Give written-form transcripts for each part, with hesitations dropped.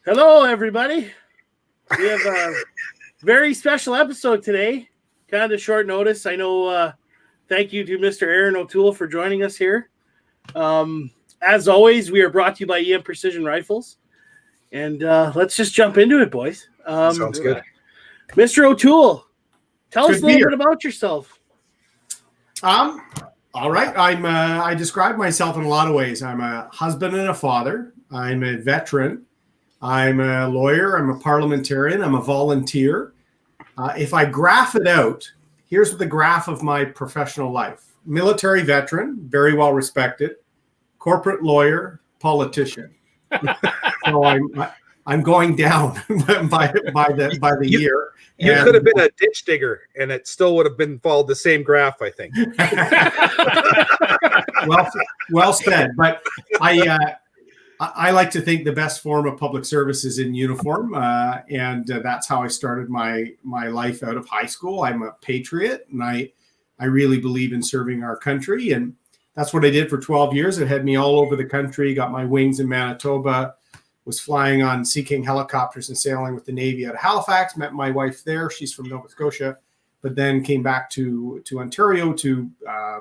Hello, everybody. We have a very special episode today. Kind of short notice. I know. Thank you to Mr. Erin O'Toole for joining us here. As always, we are brought to you by EM Precision Rifles. And let's just jump into it, boys. Sounds good. Mr. O'Toole, tell us a little bit about yourself. All right. I describe myself in a lot of ways. I'm a husband and a father. I'm a veteran. I'm a lawyer. I'm a parliamentarian. I'm a volunteer. If I graph it out, here's the graph of my professional life. Military veteran, very well respected. Corporate lawyer, politician. So I'm going down by the year. You could have been a ditch digger, and it still would have been followed the same graph, I think. well said. But I like to think the best form of public service is in uniform, and that's how I started my life out of high school. I'm a patriot, and I really believe in serving our country, and that's what I did for 12 years. It had me all over the country, got my wings in Manitoba, was flying on Sea King helicopters and sailing with the Navy out of Halifax, met my wife there. She's from Nova Scotia, but then came back to Ontario to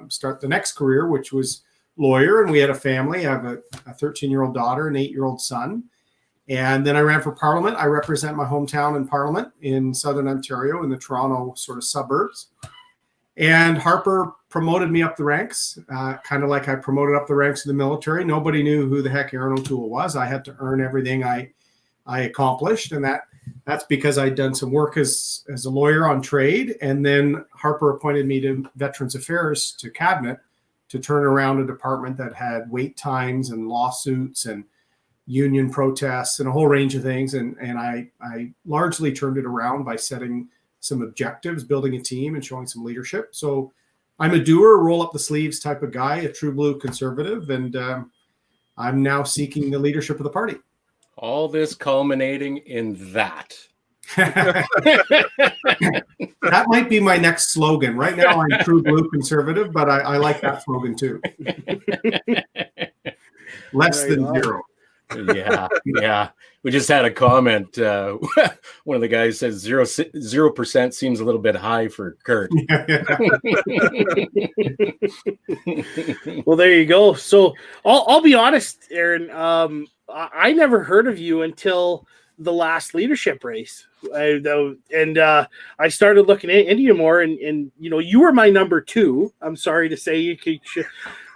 start the next career, which was lawyer. And we had a family. I have a 13-year-old daughter, an 8-year-old son. And then I ran for Parliament. I represent my hometown in Parliament in Southern Ontario in the Toronto sort of suburbs. And Harper promoted me up the ranks, kind of like I promoted up the ranks in the military. Nobody knew who the heck Erin O'Toole was. I had to earn everything I accomplished, and that's because I'd done some work as a lawyer on trade. And then Harper appointed me to Veterans Affairs to Cabinet to turn around a department that had wait times and lawsuits and union protests and a whole range of things. And I largely turned it around by setting some objectives, building a team, and showing some leadership. So I'm a doer, roll up the sleeves type of guy, a true blue conservative, and I'm now seeking the leadership of the party. All this culminating in that. That might be my next slogan. Right now I'm true blue conservative, but I like that slogan too. Less than zero. Yeah. We just had a comment. One of the guys says 0% seems a little bit high for Kurt. Well, there you go. So I'll be honest, Erin. I never heard of you until the last leadership race. I started looking into you more, and you were my number 2. I'm sorry to say you could.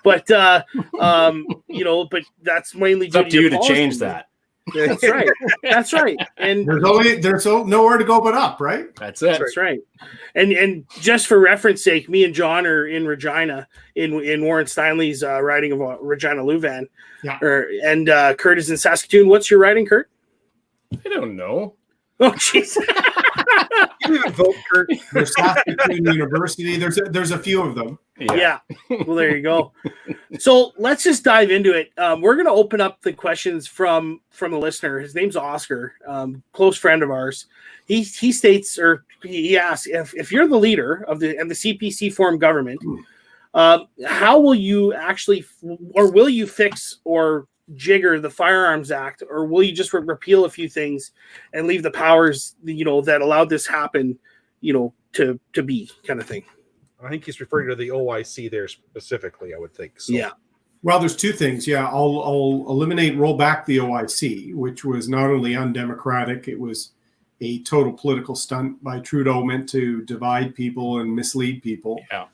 But but that's mainly it's up to you to change that. That's right. That's right. And there's nowhere to go but up, right? That's it. That's right. And just for reference sake, me and John are in Regina in Warren Steinley's riding of Regina Louvain. Yeah. And Kurt is in Saskatoon. What's your riding, Kurt? I don't know. Oh, jeez. You didn't vote, Kurt. There's Saskatoon University. There's a few of them. Yeah. Well, there you go. So let's just dive into it. We're going to open up the questions from a listener. His name's Oscar, close friend of ours. He states, or he asks, if you're the leader of the CPC form government, how will you actually, or will you fix or jigger the Firearms Act, or will you just repeal a few things and leave the powers that allowed this happen to be, kind of thing? I think he's referring to the OIC there specifically, I would think. So. Yeah. Well, there's two things. Yeah, I'll roll back the OIC, which was not only undemocratic, it was a total political stunt by Trudeau meant to divide people and mislead people. Yeah.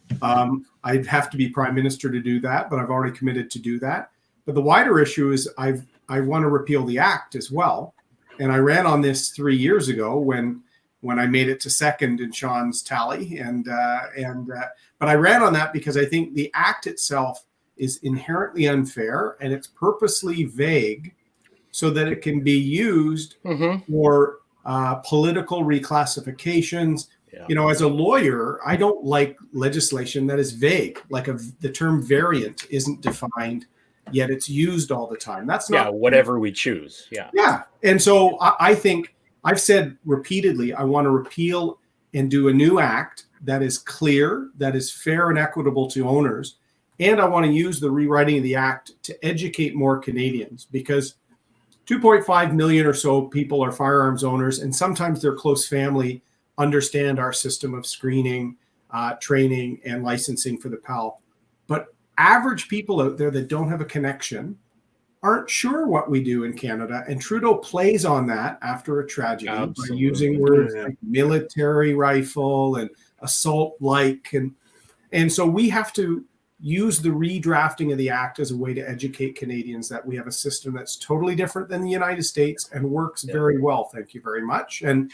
I'd have to be prime minister to do that, but I've already committed to do that. But the wider issue is I want to repeal the act as well. And I ran on this 3 years ago when I made it to second in Sean's tally. But I ran on that because I think the act itself is inherently unfair and it's purposely vague so that it can be used for political reclassifications. Yeah. As a lawyer, I don't like legislation that is vague, like the term variant isn't defined, yet it's used all the time. That's not whatever we choose. Yeah. Yeah. And so I think I've said repeatedly, I want to repeal and do a new act that is clear, that is fair and equitable to owners. And I want to use the rewriting of the act to educate more Canadians, because 2.5 million or so people are firearms owners, and sometimes their close family understand our system of screening, training, and licensing for the PAL. But average people out there that don't have a connection aren't sure what we do in Canada, and Trudeau plays on that after a tragedy by using words like military rifle and assault like, and so we have to use the redrafting of the act as a way to educate Canadians that we have a system that's totally different than the United States and works very well. Thank you very much. And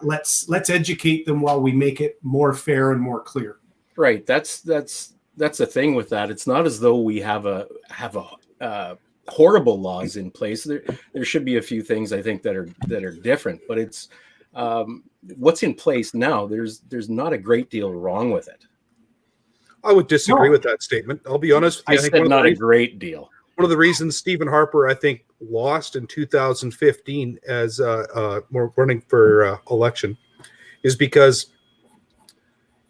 let's educate them while we make it more fair and more clear. Right. That's the thing with that. It's not as though we have a horrible laws in place. There should be a few things I think that are different, but it's what's in place now. There's not a great deal wrong with it. I would disagree with that statement. I'll be honest with you. I said not a great deal. One of the reasons Stephen Harper, I think, lost in 2015 as we're running for election is because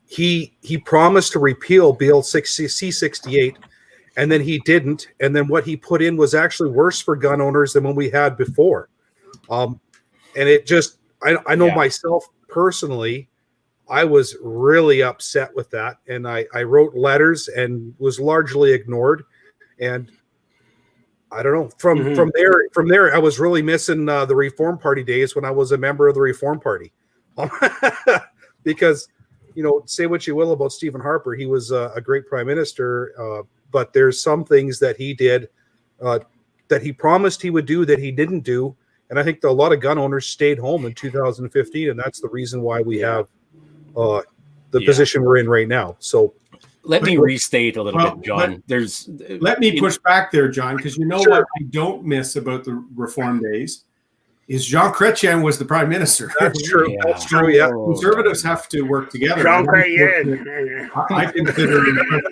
he promised to repeal Bill C-68, and then he didn't. And then what he put in was actually worse for gun owners than what we had before. And it just, I know myself personally, I was really upset with that. And I wrote letters and was largely ignored. And I don't know, from there, I was really missing the Reform Party days when I was a member of the Reform Party. Because, say what you will about Stephen Harper, he was a great prime minister, but there's some things that he did that he promised he would do that he didn't do. And I think a lot of gun owners stayed home in 2015, and that's the reason why we have the position we're in right now. So let me restate a little bit, John. Let me push back there, John, because what I don't miss about the Reform days is Jean Chrétien was the prime minister. That's true. Yeah. That's true. Yeah, conservatives have to work together. Jean Chrétien. I consider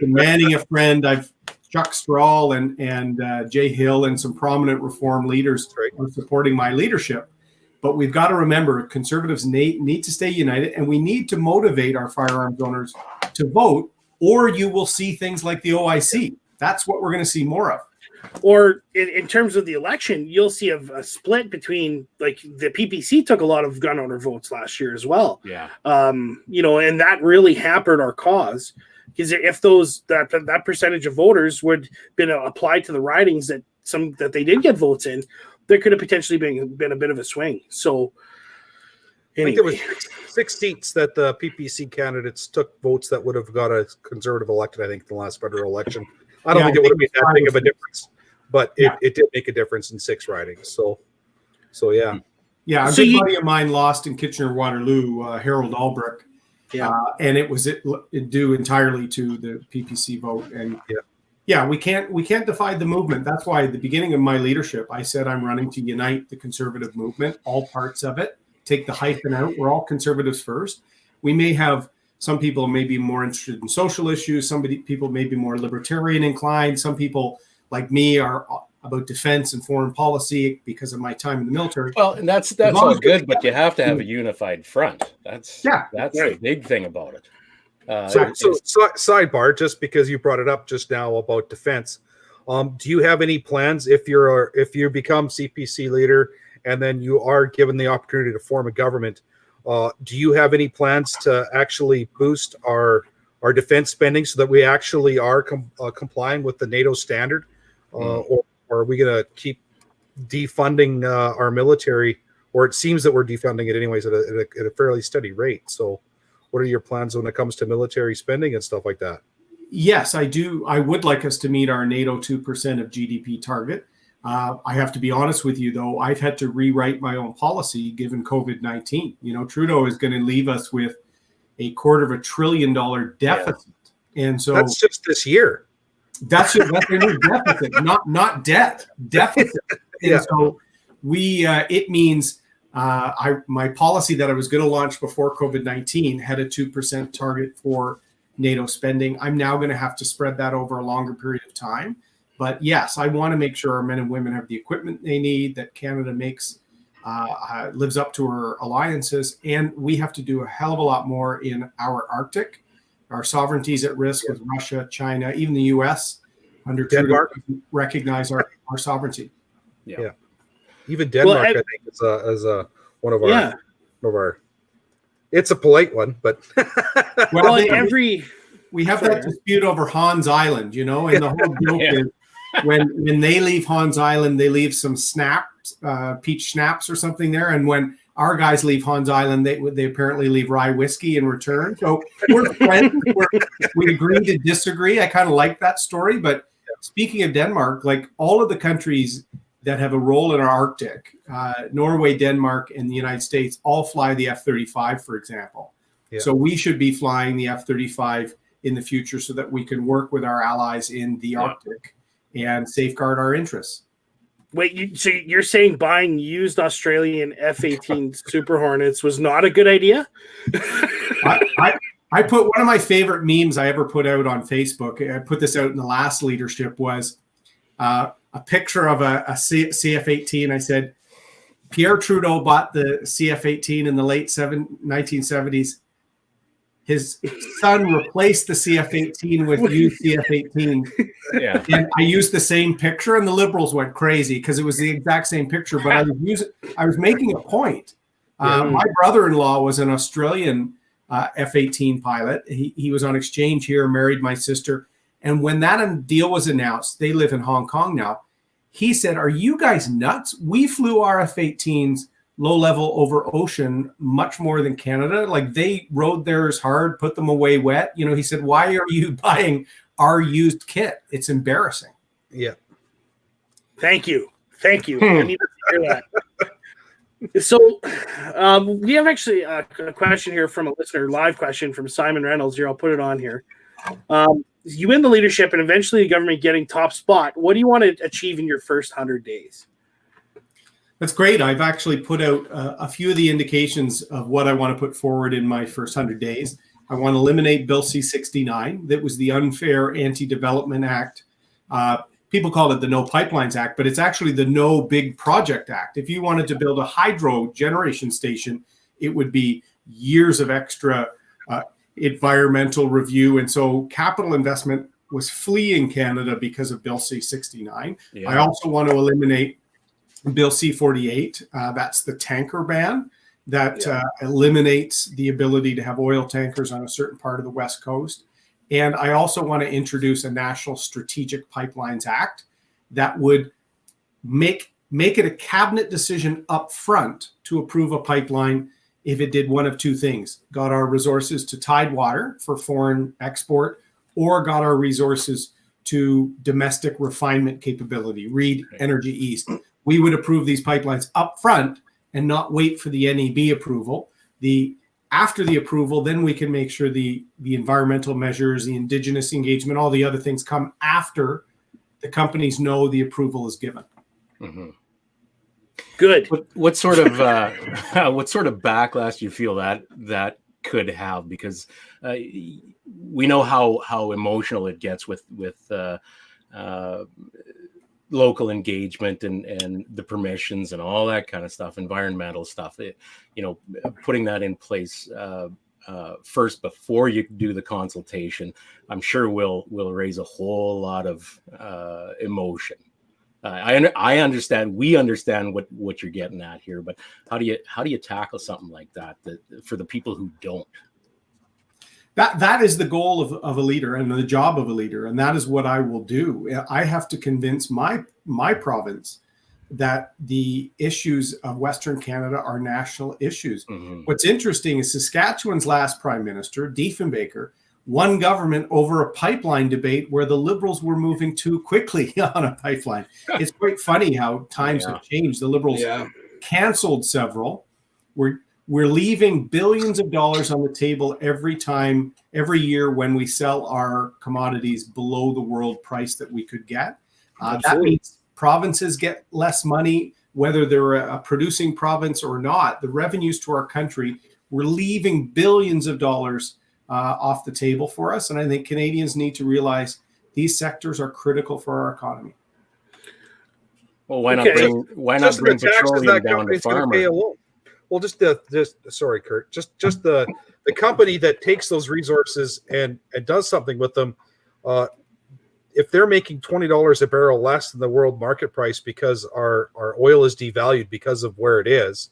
Manning a friend. I've Chuck Strahl and Jay Hill and some prominent Reform leaders are supporting my leadership. But we've got to remember, conservatives need to stay united, and we need to motivate our firearms owners to vote, or you will see things like the OIC. That's what we're going to see more of. Or in terms of the election, you'll see a split between, like, the PPC took a lot of gun owner votes last year as well. Yeah. And that really hampered our cause, because if that percentage of voters would been applied to the ridings that they did get votes in, there could have potentially been a bit of a swing. So anyway. I think there was six seats that the PPC candidates took votes that would have got a conservative elected, I think, in the last federal election. I don't think it would have been that big of a difference, but it did make a difference in 6 ridings. So yeah. Yeah, a good buddy of mine lost in Kitchener-Waterloo, Harold Albrecht. Yeah. And it was due entirely to the PPC vote. And we can't divide the movement. That's why at the beginning of my leadership, I said I'm running to unite the conservative movement, all parts of it. Take the hyphen out. We're all conservatives first. We may have some people may be more interested in social issues. People may be more libertarian inclined. Some people, like me, are about defense and foreign policy because of my time in the military. Well, and that's all good, but you have to have a unified front. That's the big thing about it. So sidebar, just because you brought it up just now about defense, do you have any plans if you become CPC leader and then you are given the opportunity to form a government? Do you have any plans to actually boost our defense spending so that we actually are complying with the NATO standard, or are we going to keep defunding our military? Or it seems that we're defunding it anyways at a fairly steady rate. So what are your plans when it comes to military spending and stuff like that? Yes, I do. I would like us to meet our NATO 2% of GDP target. I have to be honest with you, though. I've had to rewrite my own policy given COVID-19. Trudeau is going to leave us with $250 billion deficit. Yeah. And so that's just this year. That's a new deficit, not debt, deficit. And so it means my policy that I was going to launch before COVID-19 had a 2% target for NATO spending. I'm now going to have to spread that over a longer period of time. But yes, I want to make sure our men and women have the equipment they need, that Canada lives up to our alliances, and we have to do a hell of a lot more in our Arctic. Our sovereignty is at risk with Russia, China, even the U.S. under Denmark recognize our sovereignty. Yeah. Even Denmark, Well, I think, is one of our yeah. one of our. It's a polite one, but Well, they- every we have Sorry. that dispute over Hans Island, and the whole joke Yeah. is when they leave Hans Island, they leave some snaps, peach schnapps or something there, and when our guys leave Hans Island, they apparently leave rye whiskey in return. So we're friends. We agree to disagree. I kind of like that story. But speaking of Denmark, like all of the countries that have a role in our Arctic, Norway, Denmark, and the United States all fly the F-35, for example. Yeah. So we should be flying the F-35 in the future so that we can work with our allies in the Arctic and safeguard our interests. Wait, so you're saying buying used Australian F-18 Super Hornets was not a good idea? I put one of my favorite memes I ever put out on Facebook. I put this out in the last leadership was a picture of a CF-18. I said, Pierre Trudeau bought the CF-18 in the late 1970s. His son replaced the CF-18 with used CF-18. Yeah. And I used the same picture, and the Liberals went crazy because it was the exact same picture. But I was making a point. My brother-in-law was an Australian F-18 pilot. He was on exchange here, married my sister. And when that deal was announced, they live in Hong Kong now. He said, "Are you guys nuts? We flew our F-18s low level over ocean much more than Canada. Like they rode theirs hard, put them away wet." He said, "Why are you buying our used kit? It's embarrassing." yeah. Thank you. I need to hear that. So we have actually a question here from a listener, live question from Simon Reynolds here. I'll put it on here. You win the leadership and eventually the government getting top spot. What do you want to achieve in your first 100 days? That's great. I've actually put out a few of the indications of what I want to put forward in my first 100 days. I want to eliminate Bill C-69. That was the unfair anti-development act. People call it the No Pipelines Act, but it's actually the No Big Project Act. If you wanted to build a hydro generation station, it would be years of extra environmental review. And so capital investment was fleeing Canada because of Bill C-69. Yeah. I also want to eliminate Bill C-48, that's the tanker ban that eliminates the ability to have oil tankers on a certain part of the West Coast. And I also want to introduce a National Strategic Pipelines Act that would make it a cabinet decision up front to approve a pipeline if it did one of two things: got our resources to Tidewater for foreign export, or got our resources to domestic refinement capability, read Energy East. We would approve these pipelines up front and not wait for the NEB approval. After the approval, then we can make sure the environmental measures, the Indigenous engagement, all the other things come after the companies know the approval is given. Mm-hmm. Good. What sort of backlash do you feel that could have? Because we know how emotional it gets with local engagement and the permissions and all that kind of stuff, environmental stuff. Putting that in place first before you do the consultation, I'm sure will raise a whole lot of emotion. I understand. We understand what you're getting at here, but how do you tackle something like that for the people who don't? That is the goal of a leader and the job of a leader, and that is what I will do. I have to convince my province that the issues of Western Canada are national issues. Mm-hmm. What's interesting is Saskatchewan's last prime minister, Diefenbaker, won government over a pipeline debate where the Liberals were moving too quickly on a pipeline. It's quite funny how times have changed. The Liberals canceled several. We're leaving billions of dollars on the table every year when we sell our commodities below the world price that we could get. That means provinces get less money, whether they're a producing province or not. The revenues to our country, we're leaving billions of dollars off the table for us. And I think Canadians need to realize these sectors are critical for our economy. Well, why not bring petroleum down to farmers? Well, sorry, Kurt. Just the company that takes those resources and does something with them if they're making $20 a barrel less than the world market price because our oil is devalued because of where it is,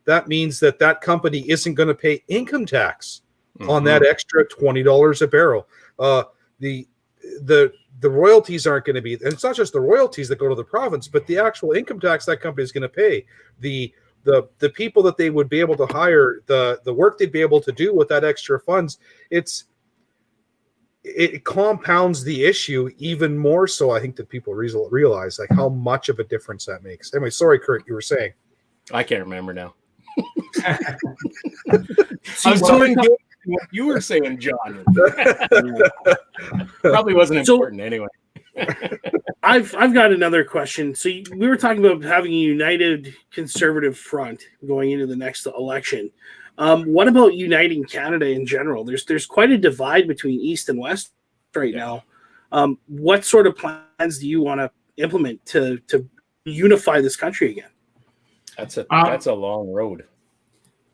that means that company isn't going to pay income tax on that extra $20 a barrel. The royalties aren't going to be, and it's not just the royalties that go to the province, but the actual income tax that company is going to pay, the people that they would be able to hire, the work they'd be able to do with that extra funds. It compounds the issue even more so. I think that people realize like how much of a difference that makes. Anyway, sorry, Kurt, you were saying. I can't remember now. I was doing what you were saying, John. Probably wasn't important anyway. I've got another question. So we were talking about having a united conservative front going into the next election. What about uniting Canada in general? There's quite a divide between East and West right now. What sort of plans do you want to implement to unify this country again? That's a long road.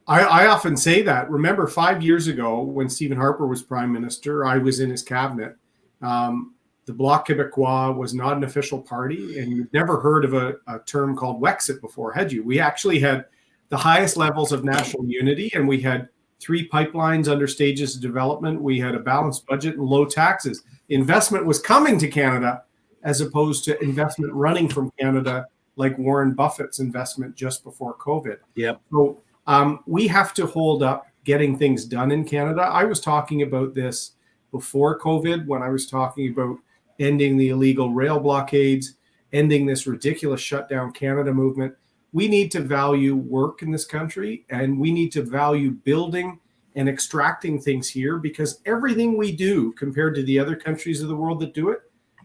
I often say that. Remember, 5 years ago when Stephen Harper was prime minister, I was in his cabinet. The Bloc Québécois was not an official party, and you've never heard of a term called Wexit before, had you? We actually had the highest levels of national unity, and we had 3 pipelines under stages of development. We had a balanced budget and low taxes. Investment was coming to Canada as opposed to investment running from Canada, like Warren Buffett's investment just before COVID. Yep. So we have to hold up getting things done in Canada. I was talking about this before COVID when I was talking about ending the illegal rail blockades, ending this ridiculous shutdown Canada movement. We need to value work in this country, and we need to value building and extracting things here, because everything we do compared to the other countries of the world that do it,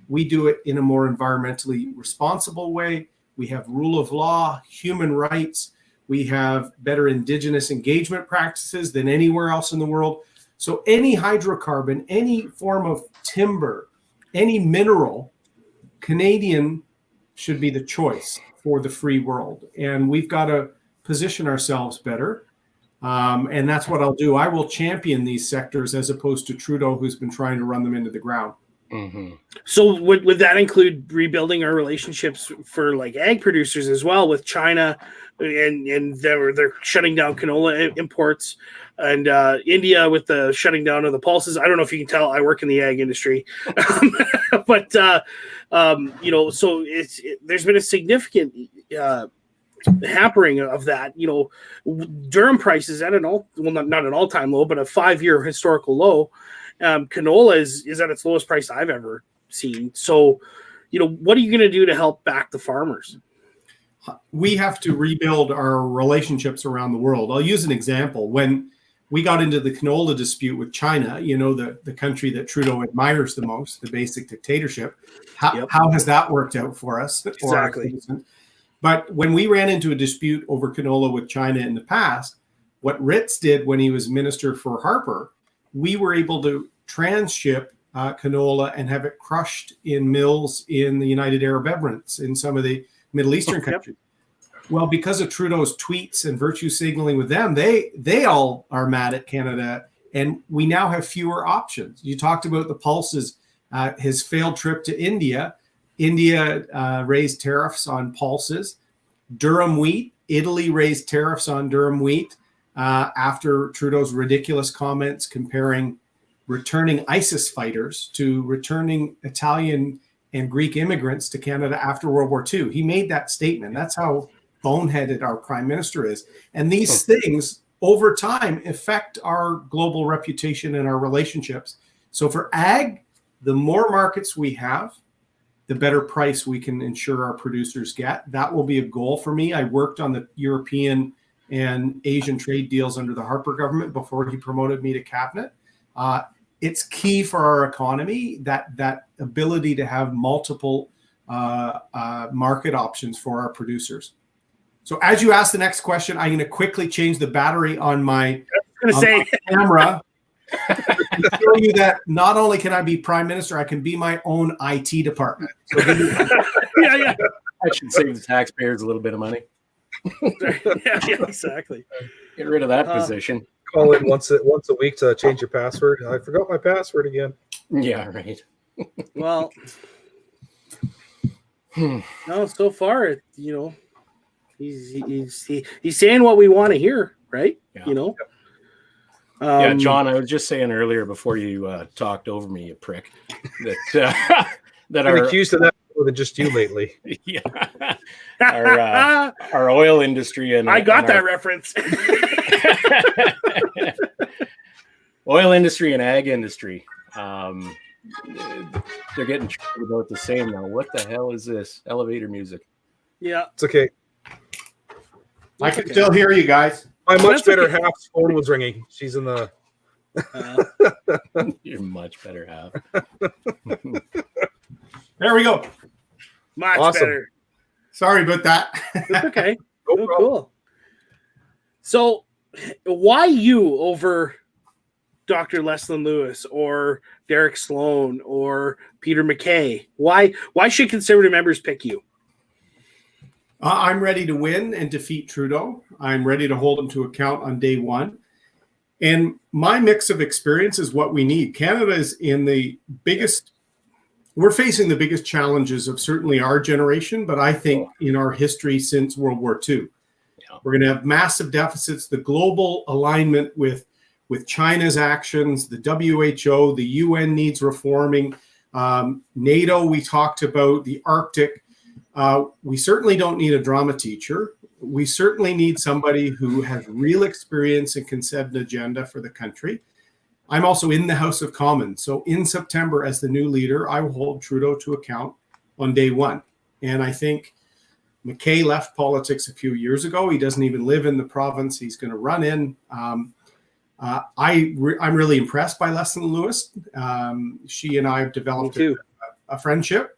we do it in a more environmentally responsible way. We have rule of law, human rights. We have better Indigenous engagement practices than anywhere else in the world. So any hydrocarbon, any form of timber, any mineral, Canadian should be the choice for the free world. And we've got to position ourselves better. And that's what I'll do. I will champion these sectors as opposed to Trudeau, who's been trying to run them into the ground. Mm-hmm. So would that include rebuilding our relationships for like ag producers as well with China, and they're shutting down canola imports, and India with the shutting down of the pulses? I don't know if you can tell, I work in the ag industry, but so there's been a significant hampering of that. Durum prices at not an all-time low, but a 5-year historical low. Canola is at its lowest price I've ever seen. So, what are you going to do to help back the farmers? We have to rebuild our relationships around the world. I'll use an example. When we got into the canola dispute with China, the country that Trudeau admires the most, the basic dictatorship, how has that worked out for us? Exactly. But when we ran into a dispute over canola with China in the past, what Ritz did when he was minister for Harper, we were able to transship canola and have it crushed in mills in the United Arab Emirates, in some of the Middle Eastern countries. Well, because of Trudeau's tweets and virtue signaling with them, they all are mad at Canada, and we now have fewer options. You talked about the pulses, his failed trip to India. India raised tariffs on pulses. Durum wheat, Italy raised tariffs on durum wheat. After Trudeau's ridiculous comments comparing returning ISIS fighters to returning Italian and Greek immigrants to Canada after World War II. He made that statement. That's how boneheaded our prime minister is. And these things over time affect our global reputation and our relationships. So for ag, the more markets we have, the better price we can ensure our producers get. That will be a goal for me. I worked on the European and Asian trade deals under the Harper government before he promoted me to cabinet. It's key for our economy, that ability to have multiple market options for our producers. So as you ask the next question, I'm going to quickly change the battery on my camera to show you that not only can I be prime minister, I can be my own IT department. So yeah. I should save the taxpayers a little bit of money. yeah, exactly. Get rid of that position. Call in once a week to change your password. I forgot my password again. Yeah, right. Well, no, so far, he's saying what we want to hear, right? Yeah. Yeah, John, I was just saying earlier before you talked over me, you prick, that that I've been accused of that more than just you lately. Yeah, our oil industry and I got that reference. Oil industry and ag industry, they're getting treated about the same now. What the hell is this elevator music? Yeah, it's okay. I can still hear you guys. My much better half's phone was ringing. She's in the. Your much better half. There we go. Much Awesome. better. Sorry about that. That's okay. No problem. Cool. So, why you over Dr. Leslyn Lewis or Derek Sloan or Peter MacKay? Why should Conservative members pick you? I'm ready to win and defeat Trudeau. I'm ready to hold him to account on day one. And my mix of experience is what we need. Canada is in the biggest, we're facing the biggest challenges of certainly our generation, but I think in our history since World War II. Yeah. We're going to have massive deficits, the global alignment with China's actions, the WHO, the UN needs reforming, NATO we talked about, the Arctic. We certainly don't need a drama teacher. We certainly need somebody who has real experience and can set an agenda for the country. I'm also in the House of Commons. So in September, as the new leader, I will hold Trudeau to account on day one. And I think MacKay left politics a few years ago. He doesn't even live in the province he's going to run in. I'm really impressed by Leslyn Lewis. She and I have developed a friendship.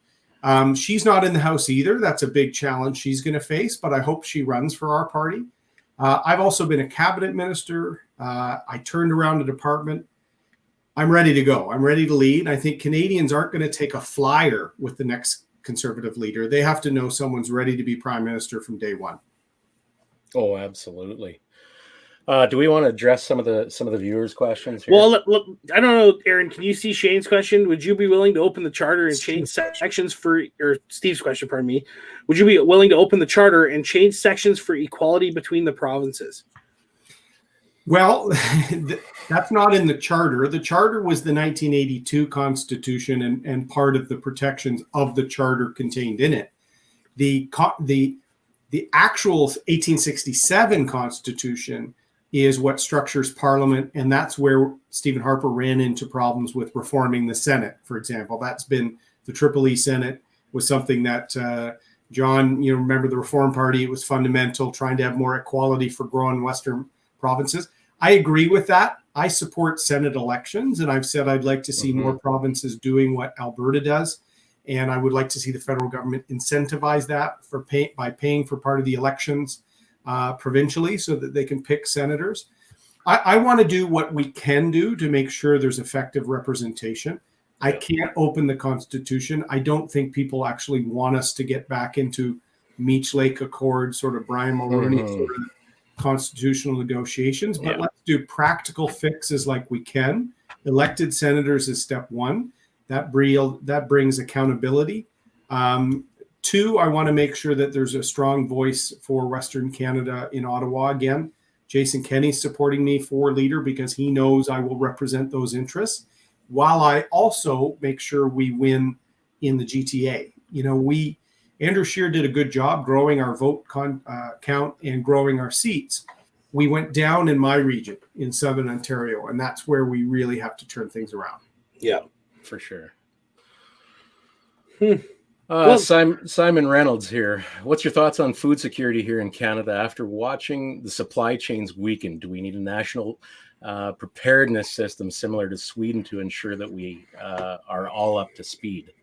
She's not in the House either. That's a big challenge she's going to face, but I hope she runs for our party. I've also been a cabinet minister. I turned around a department. I'm ready to go. I'm ready to lead. I think Canadians aren't going to take a flyer with the next Conservative leader. They have to know someone's ready to be Prime Minister from day one. Oh, absolutely. Do we want to address some of the viewers' questions here? Well, look, I don't know, Erin. Can you see Shane's question? Would you be willing to open the charter and change sections for, or Steve's question, pardon me? Would you be willing to open the charter and change sections for equality between the provinces? Well, that's not in the charter. The charter was the 1982 Constitution and part of the protections of the charter contained in it. The actual 1867 Constitution is what structures Parliament, and that's where Stephen Harper ran into problems with reforming the Senate, for example. That's been the Triple E Senate was something that John, remember the Reform Party, it was fundamental, trying to have more equality for growing Western provinces. I agree with that. I support Senate elections, and I've said I'd like to see more provinces doing what Alberta does, and I would like to see the federal government incentivize that by paying for part of the elections provincially so that they can pick senators. I want to do what we can do to make sure there's effective representation. I can't open the Constitution. I don't think people actually want us to get back into Meech Lake Accord, sort of Brian Mulroney sort of constitutional negotiations, but let's do practical fixes like we can. Elected senators is step one. That brings accountability. Two, I want to make sure that there's a strong voice for Western Canada in Ottawa. Again, Jason Kenney's supporting me for leader because he knows I will represent those interests, while I also make sure we win in the GTA. Andrew Scheer did a good job growing our vote count and growing our seats. We went down in my region in Southern Ontario, and that's where we really have to turn things around. Yeah, for sure. Well, Simon Reynolds here. What's your thoughts on food security here in Canada after watching the supply chains weaken? Do we need a national preparedness system similar to Sweden to ensure that we are all up to speed?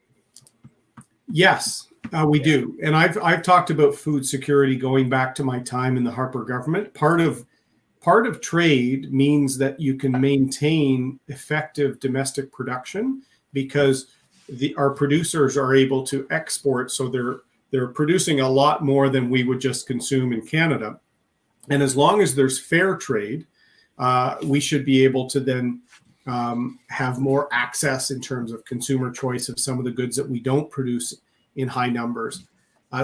Yes, we do. And I've talked about food security going back to my time in the Harper government. Part of trade means that you can maintain effective domestic production because our producers are able to export. So they're producing a lot more than we would just consume in Canada. And as long as there's fair trade, we should be able to then have more access in terms of consumer choice of some of the goods that we don't produce in high numbers.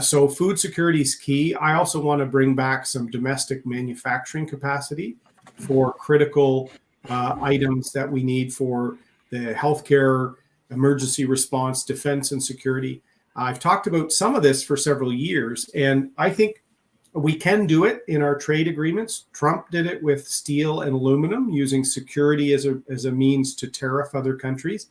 So food security is key. I also want to bring back some domestic manufacturing capacity for critical items that we need for the healthcare, emergency response, defense, and security. I've talked about some of this for several years, and I think we can do it in our trade agreements. Trump did it with steel and aluminum, using security as a means to tariff other countries.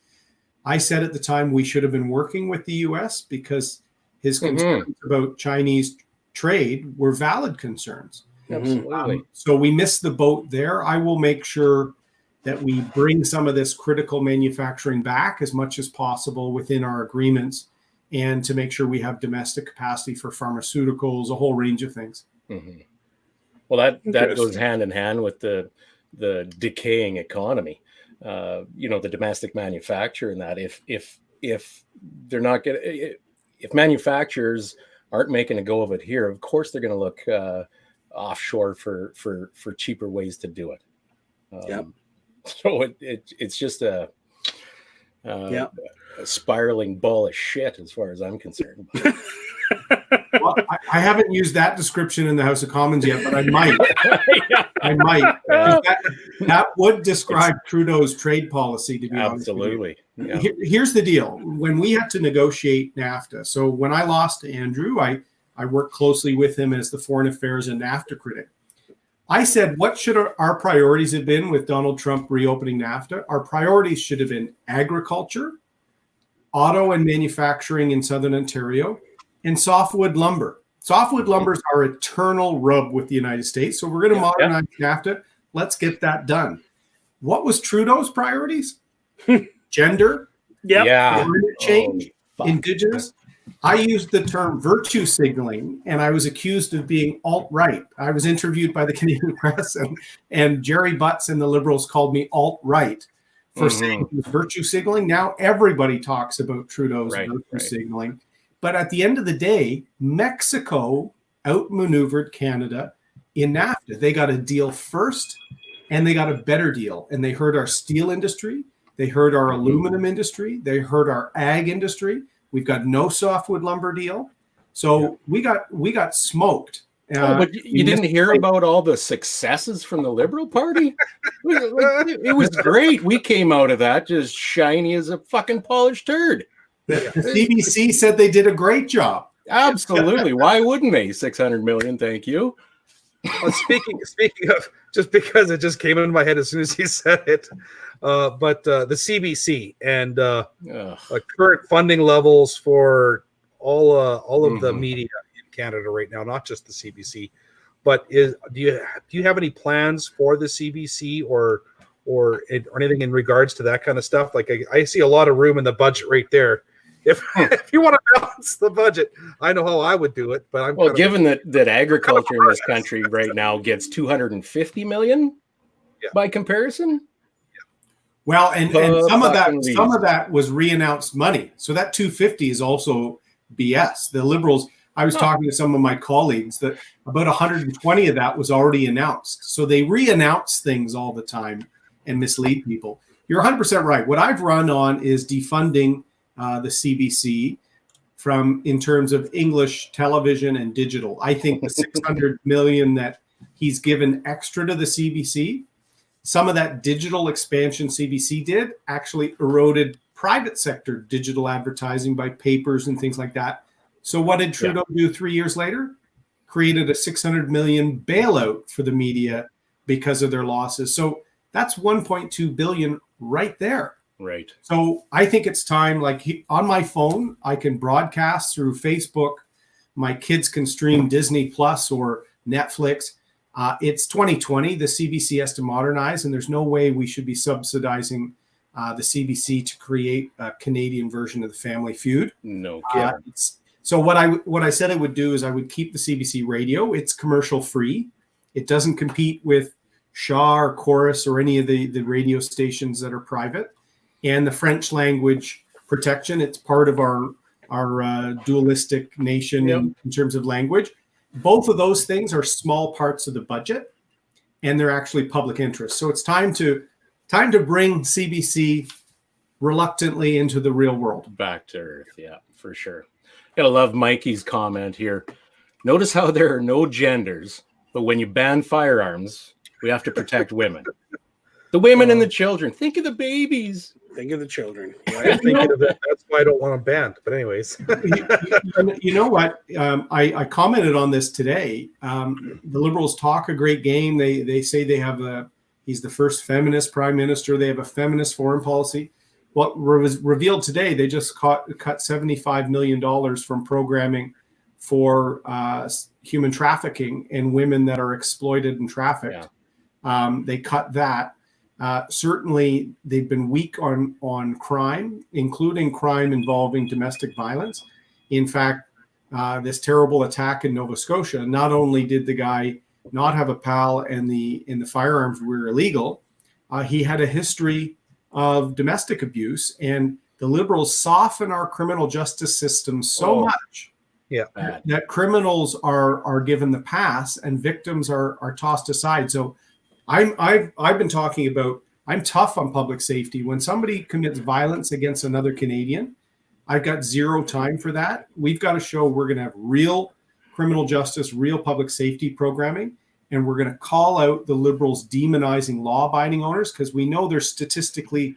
I said at the time we should have been working with the U.S. because his concerns about Chinese trade were valid concerns. Absolutely. So we missed the boat there. I will make sure that we bring some of this critical manufacturing back as much as possible within our agreements, and to make sure we have domestic capacity for pharmaceuticals, a whole range of things. Well, that goes hand in hand with the decaying economy. The domestic manufacture, and that if they're not getting, if manufacturers aren't making a go of it here, of course they're going to look offshore for cheaper ways to do it. So it's just a spiraling ball of shit as far as I'm concerned. Well, I haven't used that description in the House of Commons yet, but I might. I might. That would describe Trudeau's trade policy, to be honest with you. Absolutely. Yeah. Here's the deal. When we had to negotiate NAFTA, so when I lost to Andrew, I worked closely with him as the foreign affairs and NAFTA critic. I said, what should our priorities have been with Donald Trump reopening NAFTA? Our priorities should have been agriculture, auto and manufacturing in Southern Ontario, and softwood lumber. Softwood lumber is our eternal rub with the United States. So we're going to modernize NAFTA. Let's get that done. What was Trudeau's priorities? Gender, climate change, Indigenous. I used the term virtue signaling, and I was accused of being alt-right. I was interviewed by the Canadian Press, and Jerry Butts and the Liberals called me alt-right for saying it was virtue signaling. Now everybody talks about Trudeau's virtue signaling. But at the end of the day, Mexico outmaneuvered Canada in NAFTA. They got a deal first, and they got a better deal. And they hurt our steel industry. They hurt our aluminum industry. They hurt our ag industry. We've got no softwood lumber deal. So we got smoked. But you didn't hear about all the successes from the Liberal Party? It was great. We came out of that just shiny as a fucking polished turd. The CBC said they did a great job. Absolutely. Why wouldn't they? 600 million. Thank you. Well, speaking of, just because it just came into my head as soon as he said it, but the CBC and current funding levels for all of the media in Canada right now, not just the CBC, but do you have any plans for the CBC or anything in regards to that kind of stuff? Like I see a lot of room in the budget right there. If you want to balance the budget, I know how I would do it. But given that agriculture in this country right now gets 250 million by comparison. Well, and some of that was re-announced money. So that 250 is also BS. The Liberals, I was talking to some of my colleagues that about 120 of that was already announced. So they re-announce things all the time and mislead people. You're 100% right. What I've run on is defunding the CBC in terms of English television and digital. I think the 600 million that he's given extra to the CBC, some of that digital expansion CBC did actually eroded private sector digital advertising by papers and things like that. So what did Trudeau do 3 years later? Created a 600 million bailout for the media because of their losses. So that's 1.2 billion right there. Right. So I think it's time, on my phone, I can broadcast through Facebook. My kids can stream Disney Plus or Netflix. It's 2020. The CBC has to modernize, and there's no way we should be subsidizing the CBC to create a Canadian version of the Family Feud. No. So what I said I would do is I would keep the CBC radio. It's commercial free. It doesn't compete with Shaw or Chorus or any of the radio stations that are private. And the French language protection, it's part of our dualistic nation in terms of language. Both of those things are small parts of the budget, and they're actually public interest. So it's time to time to bring CBC reluctantly into the real world. Back to earth. Yeah, for sure. Gotta love Mikey's comment here. Notice how there are no genders, but when you ban firearms, we have to protect women. The women and the children. Think of the babies. Think of the children. I'm thinking of it. That's why I don't want them banned. But anyways, you know what? I commented on this today. The Liberals talk a great game. They say they have he's the first feminist prime minister. They have a feminist foreign policy. What was revealed today, they just cut $75 million from programming for human trafficking and women that are exploited and trafficked. Yeah. They cut that. Certainly, they've been weak on crime, including crime involving domestic violence. In fact, this terrible attack in Nova Scotia, not only did the guy not have a PAL and the firearms were illegal, he had a history of domestic abuse, and the Liberals soften our criminal justice system so much that criminals are given the pass and victims are tossed aside. So I've been talking about, I'm tough on public safety. When somebody commits violence against another Canadian, I've got zero time for that. We've got to show we're going to have real criminal justice, real public safety programming, and we're going to call out the Liberals demonizing law-abiding owners, because we know they're statistically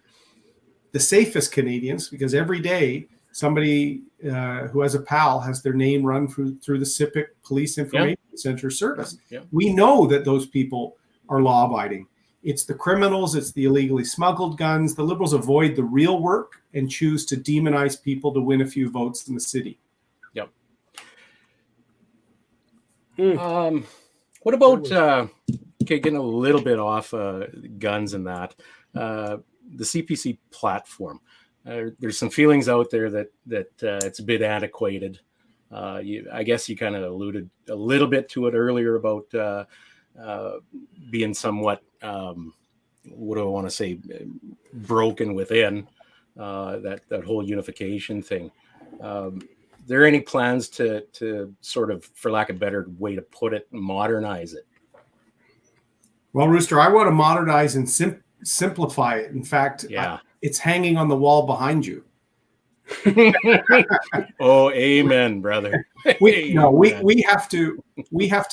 the safest Canadians, because every day somebody who has a PAL has their name run through the CIPIC Police Information Center service. Yeah. We know that those people are law-abiding. It's the criminals, it's the illegally smuggled guns. The Liberals avoid the real work and choose to demonize people to win a few votes in the city. Yep. What about getting a little bit off guns and that, the CPC platform? There's some feelings out there that it's a bit antiquated. I guess you kind of alluded a little bit to it earlier about being somewhat, what do I want to say, broken within that whole unification thing. There any plans to sort of, for lack of a better way to put it, modernize it? Well, Rooster, I want to modernize and simplify it. In fact, it's hanging on the wall behind you. Oh, amen, brother. We have to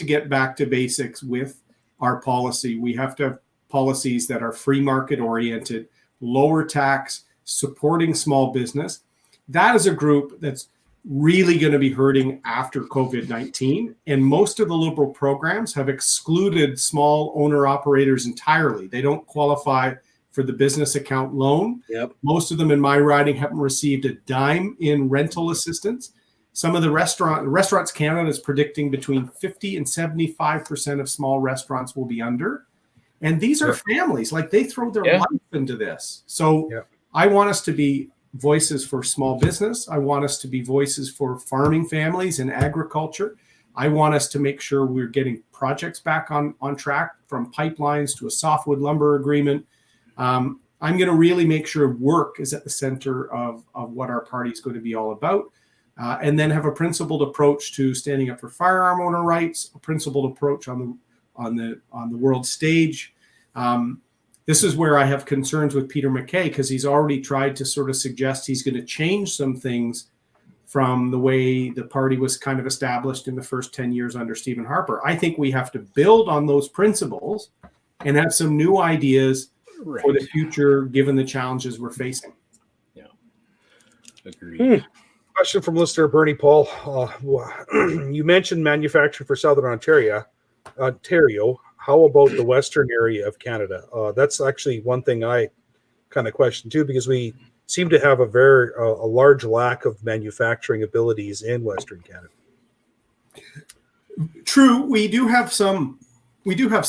get back to basics with our policy. We have to have policies that are free market oriented, lower tax, supporting small business. That is a group that's really going to be hurting after COVID-19. And most of the Liberal programs have excluded small owner operators entirely. They don't qualify for the business account loan. Yep. Most of them in my riding haven't received a dime in rental assistance. Some of the Restaurants Canada is predicting between 50 and 75% of small restaurants will be under. And these are families, like they throw their life into this. So I want us to be voices for small business. I want us to be voices for farming families and agriculture. I want us to make sure we're getting projects back on track, from pipelines to a softwood lumber agreement. I'm going to really make sure work is at the center of what our party is going to be all about, and then have a principled approach to standing up for firearm owner rights, a principled approach on the world stage. This is where I have concerns with Peter MacKay, because he's already tried to sort of suggest he's going to change some things from the way the party was kind of established in the first 10 years under Stephen Harper. I think we have to build on those principles and have some new ideas for the future, given the challenges we're facing. Yeah, agreed. Question from listener Bernie Paul. You mentioned manufacturing for Southern Ontario. How about the western area of Canada? That's actually one thing I kind of question too, because we seem to have a large lack of manufacturing abilities in Western Canada. True, we do have some. We have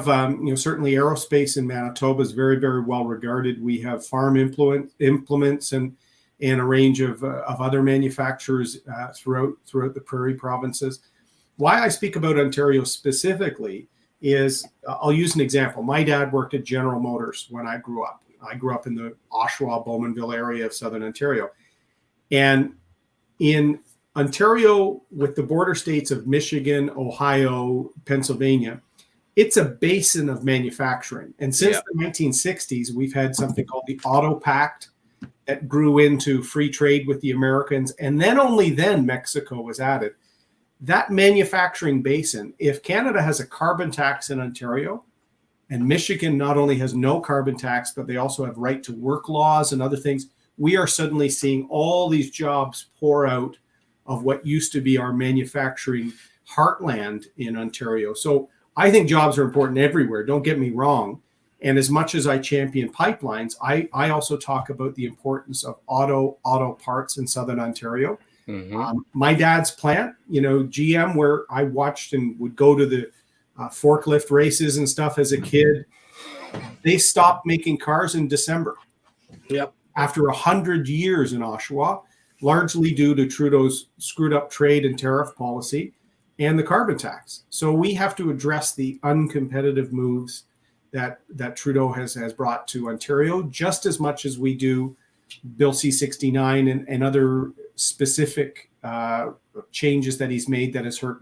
certainly aerospace in Manitoba is very, very well regarded. We have farm implements and a range of other manufacturers throughout the prairie provinces. Why I speak about Ontario specifically is, I'll use an example. My dad worked at General Motors when I grew up. I grew up in the Oshawa-Bowmanville area of Southern Ontario. And in Ontario, with the border states of Michigan, Ohio, Pennsylvania, it's a basin of manufacturing. And since the 1960s, we've had something called the Auto Pact that grew into free trade with the Americans. And then only then Mexico was added. That manufacturing basin, if Canada has a carbon tax in Ontario, and Michigan not only has no carbon tax, but they also have right to work laws and other things, we are suddenly seeing all these jobs pour out of what used to be our manufacturing heartland in Ontario. So I think jobs are important everywhere. Don't get me wrong. And as much as I champion pipelines, I also talk about the importance of auto parts in Southern Ontario. My dad's plant, GM, where I watched and would go to the forklift races and stuff as a kid, they stopped making cars in December. Yep. After 100 years in Oshawa, largely due to Trudeau's screwed up trade and tariff policy and the carbon tax. So we have to address the uncompetitive moves that Trudeau has brought to Ontario, just as much as we do Bill C-69 and other specific changes that he's made that has hurt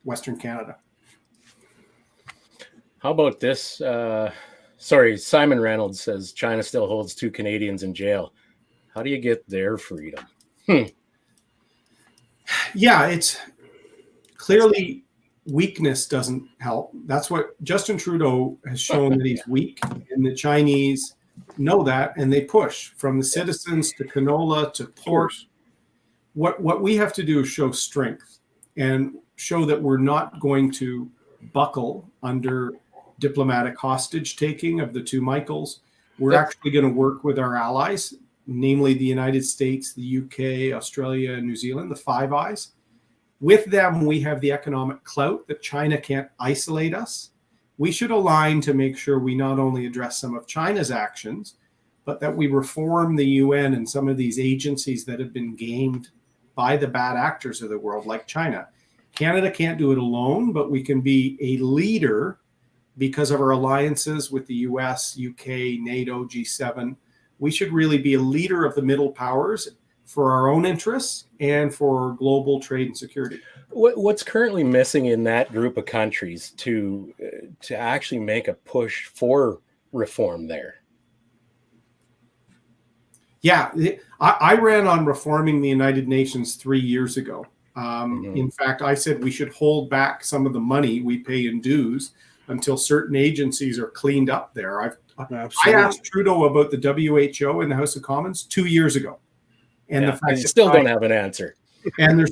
Western Canada. How about this? Simon Reynolds says China still holds 2 Canadians in jail. How do you get their freedom? Yeah, it's clearly weakness doesn't help. That's what Justin Trudeau has shown, that he's weak, and the Chinese know that, and they push from the citizens to canola to pork. What we have to do is show strength and show that we're not going to buckle under diplomatic hostage taking of the 2 Michaels. We're actually going to work with our allies, namely the United States, the UK, Australia, and New Zealand, the Five Eyes. With them, we have the economic clout that China can't isolate us. We should align to make sure we not only address some of China's actions, but that we reform the UN and some of these agencies that have been gamed by the bad actors of the world, like China. Canada can't do it alone, but we can be a leader because of our alliances with the US, UK, NATO, G7. We should really be a leader of the middle powers for our own interests and for global trade and security. What's currently missing in that group of countries to actually make a push for reform there? Yeah, I ran on reforming the United Nations 3 years ago. In fact, I said we should hold back some of the money we pay in dues until certain agencies are cleaned up there. I asked Trudeau about the WHO in the House of Commons 2 years ago. And the fact I still don't have an answer. And there's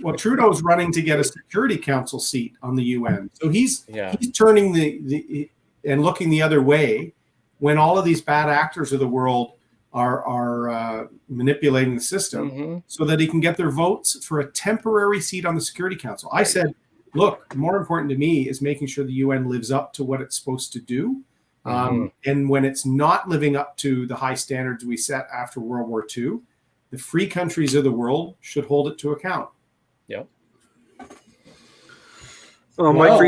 well, Trudeau's running to get a Security Council seat on the UN. So he's turning the and looking the other way when all of these bad actors of the world are manipulating the system so that he can get their votes for a temporary seat on the Security Council. I said, look, more important to me is making sure the UN lives up to what it's supposed to do. And when it's not living up to the high standards we set after World War II, the free countries of the world should hold it to account. Yep. Well, Mike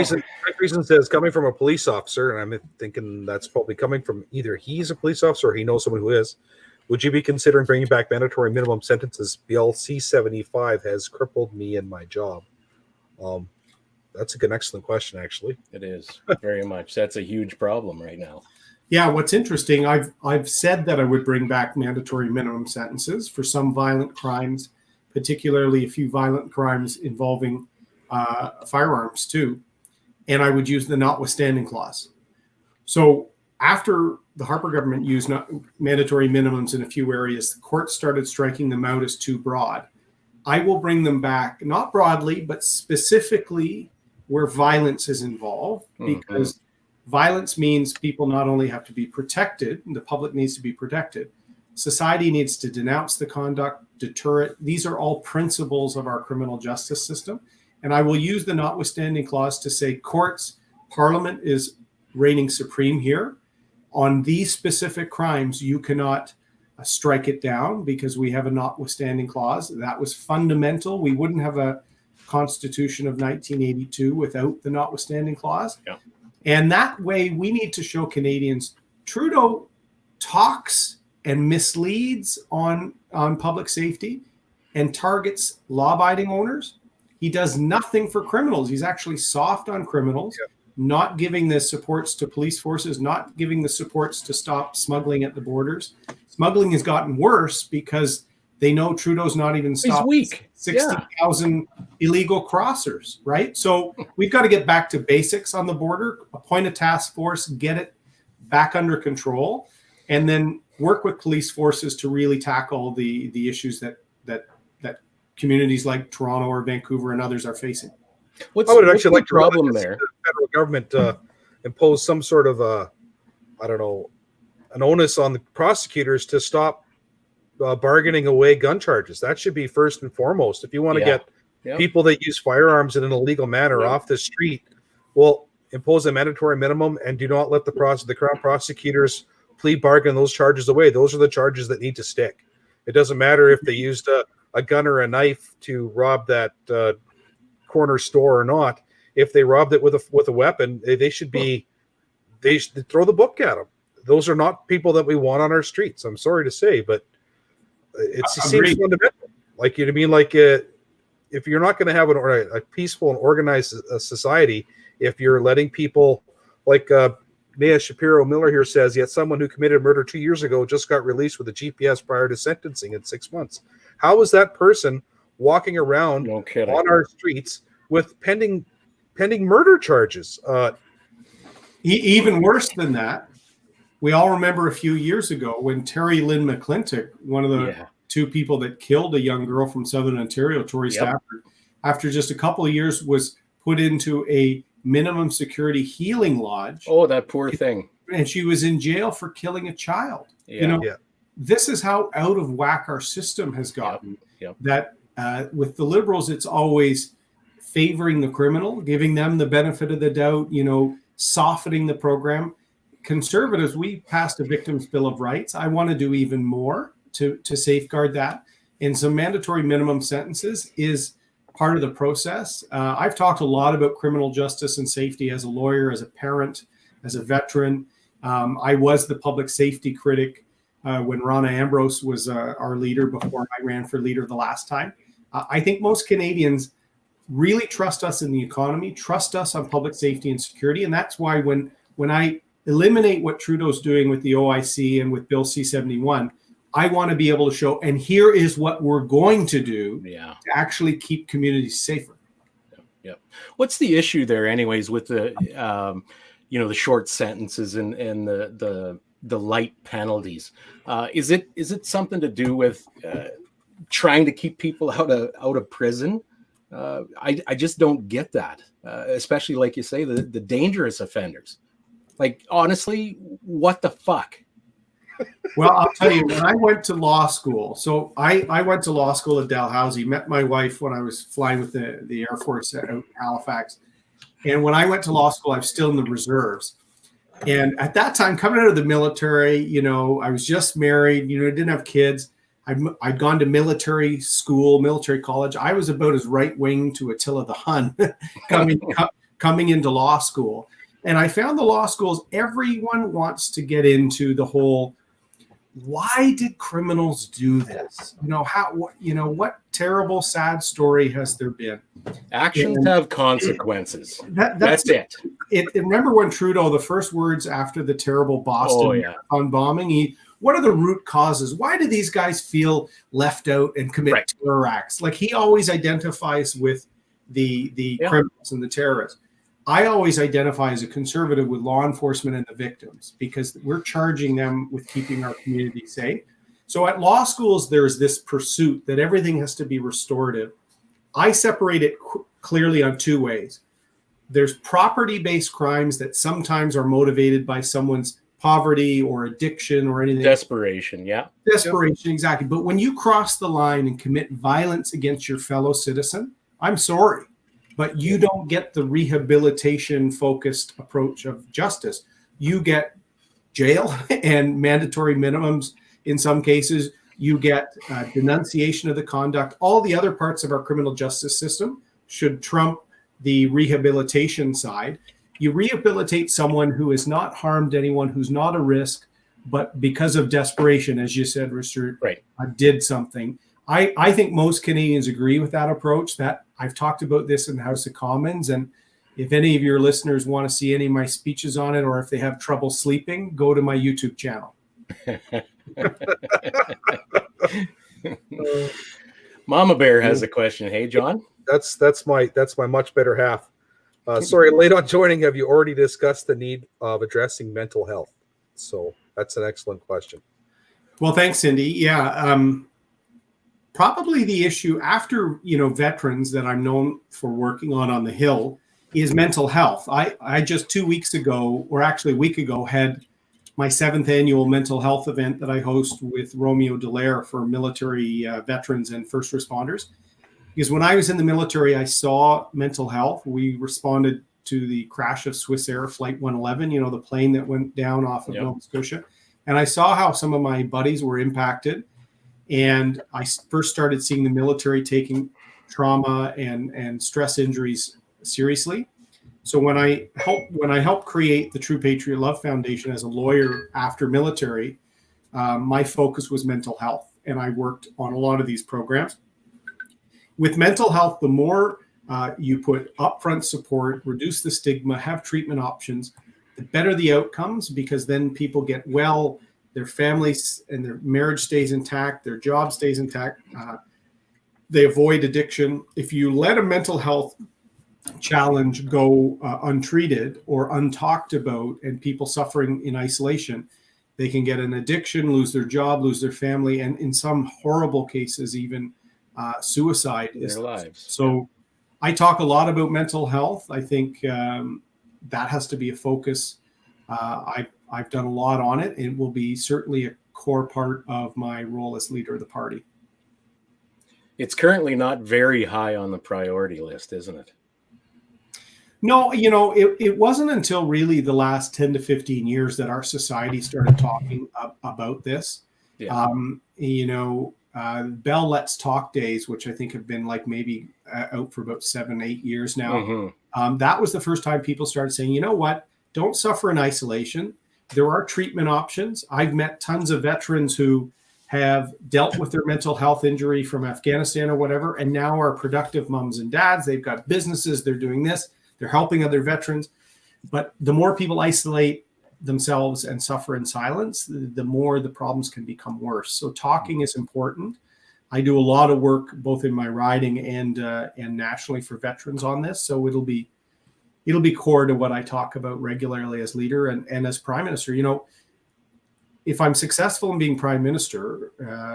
Reason says, coming from a police officer, and I'm thinking that's probably coming from either he's a police officer or he knows someone who is. Would you be considering bringing back mandatory minimum sentences? Bill C-75 has crippled me in my job. That's an excellent question, actually. It is very much. That's a huge problem right now. Yeah, what's interesting, I've said that I would bring back mandatory minimum sentences for some violent crimes, particularly a few violent crimes involving firearms too, and I would use the notwithstanding clause. So after the Harper government used mandatory minimums in a few areas, the court started striking them out as too broad. I will bring them back, not broadly, but specifically where violence is involved, because violence means people not only have to be protected, the public needs to be protected, society needs to denounce the conduct, deter it. These are all principles of our criminal justice system. And I will use the notwithstanding clause to say courts, Parliament is reigning supreme here. On these specific crimes, you cannot strike it down because we have a notwithstanding clause. That was fundamental. We wouldn't have a Constitution of 1982 without the notwithstanding clause. Yeah. And that way we need to show Canadians Trudeau talks and misleads on public safety and targets law-abiding owners. He does nothing for criminals. He's actually soft on criminals. Yeah. not giving the supports to police forces, not giving the supports to stop smuggling at the borders. Smuggling has gotten worse because they know Trudeau's not even stopped 60,000 illegal crossers, right? So we've got to get back to basics on the border, appoint a task force, get it back under control, and then work with police forces to really tackle the issues that communities like Toronto or Vancouver and others are facing. I would actually like the problem there. The federal government impose some sort of an onus on the prosecutors to stop bargaining away gun charges. That should be first and foremost. If you want to get people that use firearms in an illegal manner off the street, well, impose a mandatory minimum and do not let the Crown prosecutors plea bargain those charges away. Those are the charges that need to stick. It doesn't matter if they used a gun or a knife to rob that corner store or not. If they robbed it with a weapon, they should throw the book at them. Those are not people that we want on our streets. I'm sorry to say, but it seems fundamental. Like, you know what I mean? Like, if you're not going to have a peaceful and organized society, if you're letting people like Mia Shapiro Miller here says, yet someone who committed murder 2 years ago just got released with a GPS prior to sentencing in 6 months. How is that person walking around on our streets with pending murder charges? Even worse than that, we all remember a few years ago when Terry Lynn McClintock, one of the two people that killed a young girl from Southern Ontario, Tori Stafford, after just a couple of years was put into a minimum security healing lodge. Oh, that poor thing. And she was in jail for killing a child. This is how out of whack our system has gotten. That with the Liberals, it's always favoring the criminal, giving them the benefit of the doubt, softening the program. Conservatives, we passed a Victims' Bill of Rights. I want to do even more to safeguard that. And some mandatory minimum sentences is part of the process. I've talked a lot about criminal justice and safety as a lawyer, as a parent, as a veteran. I was the public safety critic when Ronna Ambrose was our leader before I ran for leader the last time. I think most Canadians really trust us in the economy, trust us on public safety and security. And that's why when I eliminate what Trudeau's doing with the OIC and with Bill C-71, I want to be able to show, and here is what we're going to do to actually keep communities safer. What's the issue there, anyways, with the the short sentences and the light penalties? Is it something to do with trying to keep people out of prison? I just don't get that, especially like you say, the dangerous offenders. Like, honestly, what the fuck? Well, I'll tell you, when I went to law school, so I went to law school at Dalhousie, met my wife when I was flying with the Air Force out in Halifax. And when I went to law school, I was still in the reserves. And at that time, coming out of the military, I was just married, didn't have kids. I'd gone to military school, military college. I was about as right-wing to Attila the Hun coming into law school. And I found the law schools, everyone wants to get into the whole, why did criminals do this? What terrible, sad story has there been? Actions have consequences. That's it. Remember when Trudeau, the first words after the terrible Boston bombing, what are the root causes? Why do these guys feel left out and commit terror acts? Like, he always identifies with the criminals and the terrorists. I always identify as a conservative with law enforcement and the victims, because we're charging them with keeping our community safe. So at law schools, there's this pursuit that everything has to be restorative. I separate it clearly on two ways. There's property-based crimes that sometimes are motivated by someone's poverty or addiction or anything. Desperation, Desperation, exactly. But when you cross the line and commit violence against your fellow citizen, I'm sorry, but you don't get the rehabilitation-focused approach of justice. You get jail and mandatory minimums in some cases. You get denunciation of the conduct. All the other parts of our criminal justice system should trump the rehabilitation side. You rehabilitate someone who has not harmed anyone, who's not a risk, but because of desperation, as you said, Richard, did something. I think most Canadians agree with that approach. That I've talked about this in the House of Commons, and if any of your listeners want to see any of my speeches on it, or if they have trouble sleeping, go to my YouTube channel. Mama Bear has a question. Hey, John. That's my much better half. Sorry, late on joining. Have you already discussed the need of addressing mental health? So that's an excellent question. Well, thanks, Cindy. Yeah, probably the issue after veterans that I'm known for working on the Hill is mental health. I just 2 weeks ago, or actually a week ago, had my 7th annual mental health event that I host with Romeo Dallaire for military veterans and first responders. Because when I was in the military, I saw mental health. We responded to the crash of Swiss Air Flight 111, the plane that went down off of Nova Scotia. And I saw how some of my buddies were impacted. And I first started seeing the military taking trauma and stress injuries seriously. So when I helped create the True Patriot Love Foundation as a lawyer after military, my focus was mental health. And I worked on a lot of these programs. With mental health, the more you put upfront support, reduce the stigma, have treatment options, the better the outcomes, because then people get well, their families and their marriage stays intact, their job stays intact, they avoid addiction. If you let a mental health challenge go untreated or untalked about, and people suffering in isolation, they can get an addiction, lose their job, lose their family, and in some horrible cases, even suicide in their lives. So I talk a lot about mental health. I think that has to be a focus. I've done a lot on it. It will be certainly a core part of my role as leader of the party. It's currently not very high on the priority list, isn't it? No, it wasn't until really the last 10 to 15 years that our society started talking about this. Yeah. Bell Let's Talk days, which I think have been maybe out for about 7-8 years now. Mm-hmm. That was the first time people started saying, you know what, don't suffer in isolation. There are treatment options. I've met tons of veterans who have dealt with their mental health injury from Afghanistan or whatever, and now are productive moms and dads. They've got businesses. They're doing this. They're helping other veterans. But the more people isolate themselves and suffer in silence, the more the problems can become worse. So talking is important. I do a lot of work both in my riding and nationally for veterans on this. So it'll be core to what I talk about regularly as leader and as prime minister. If I'm successful in being prime minister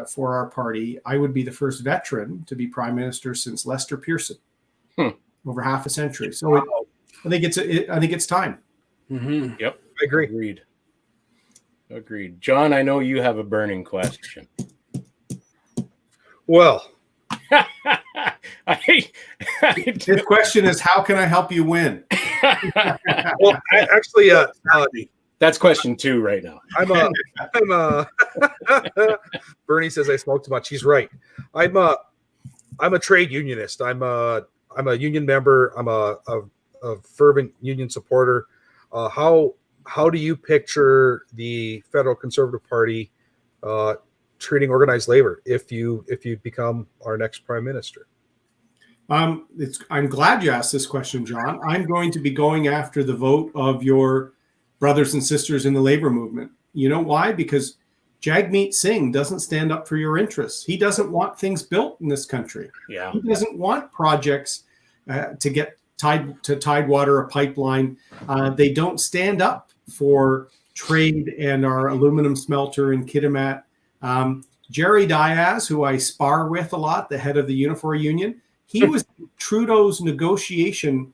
for our party, I would be the first veteran to be prime minister since Lester Pearson, over half a century. So I think it's time. Mm-hmm. Yep. I agree. Agreed. John, I know you have a burning question. Well, His question is, how can I help you win? well, actually, that's question 2 right now. I'm a Bernie says I smoke too much. He's right. I'm a trade unionist. I'm a union member. I'm a fervent union supporter. How do you picture the federal Conservative Party treating organized labor if you become our next prime minister? I'm glad you asked this question, John. I'm going to be going after the vote of your brothers and sisters in the labor movement. You know why? Because Jagmeet Singh doesn't stand up for your interests. He doesn't want things built in this country. Yeah. He doesn't want projects to get Tidewater, a pipeline. They don't stand up for trade and our aluminum smelter in Kitimat. Jerry Diaz, who I spar with a lot, the head of the Unifor Union, he was Trudeau's negotiation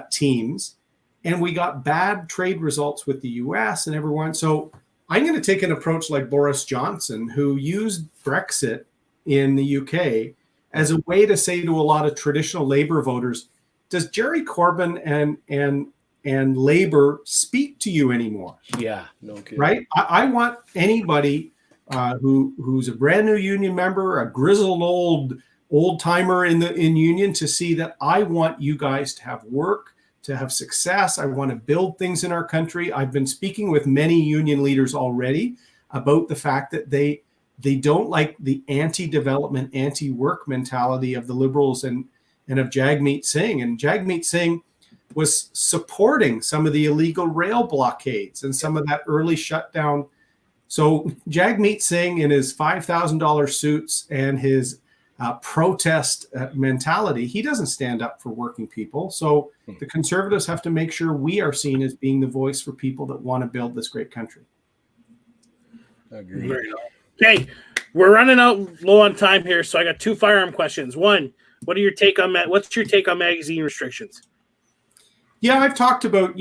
teams, and we got bad trade results with the U.S. and everyone. So I'm going to take an approach like Boris Johnson, who used Brexit in the UK as a way to say to a lot of traditional labor voters, does Jerry Corbyn and labor speak to you anymore? Yeah, no kidding. Right? I want anybody who's a brand new union member, a grizzled old timer in union, to see that I want you guys to have work, to have success. I want to build things in our country. I've been speaking with many union leaders already about the fact that they don't like the anti-development, anti-work mentality of the Liberals and of Jagmeet Singh. And Jagmeet Singh was supporting some of the illegal rail blockades and some of that early shutdown. So Jagmeet Singh, in his $5,000 suits and his protest mentality, he doesn't stand up for working people. So the Conservatives have to make sure we are seen as being the voice for people that want to build this great country. Agreed. Okay, we're running out low on time here, so I got 2 firearm questions. One, what's your take on magazine restrictions? Yeah, I've talked about,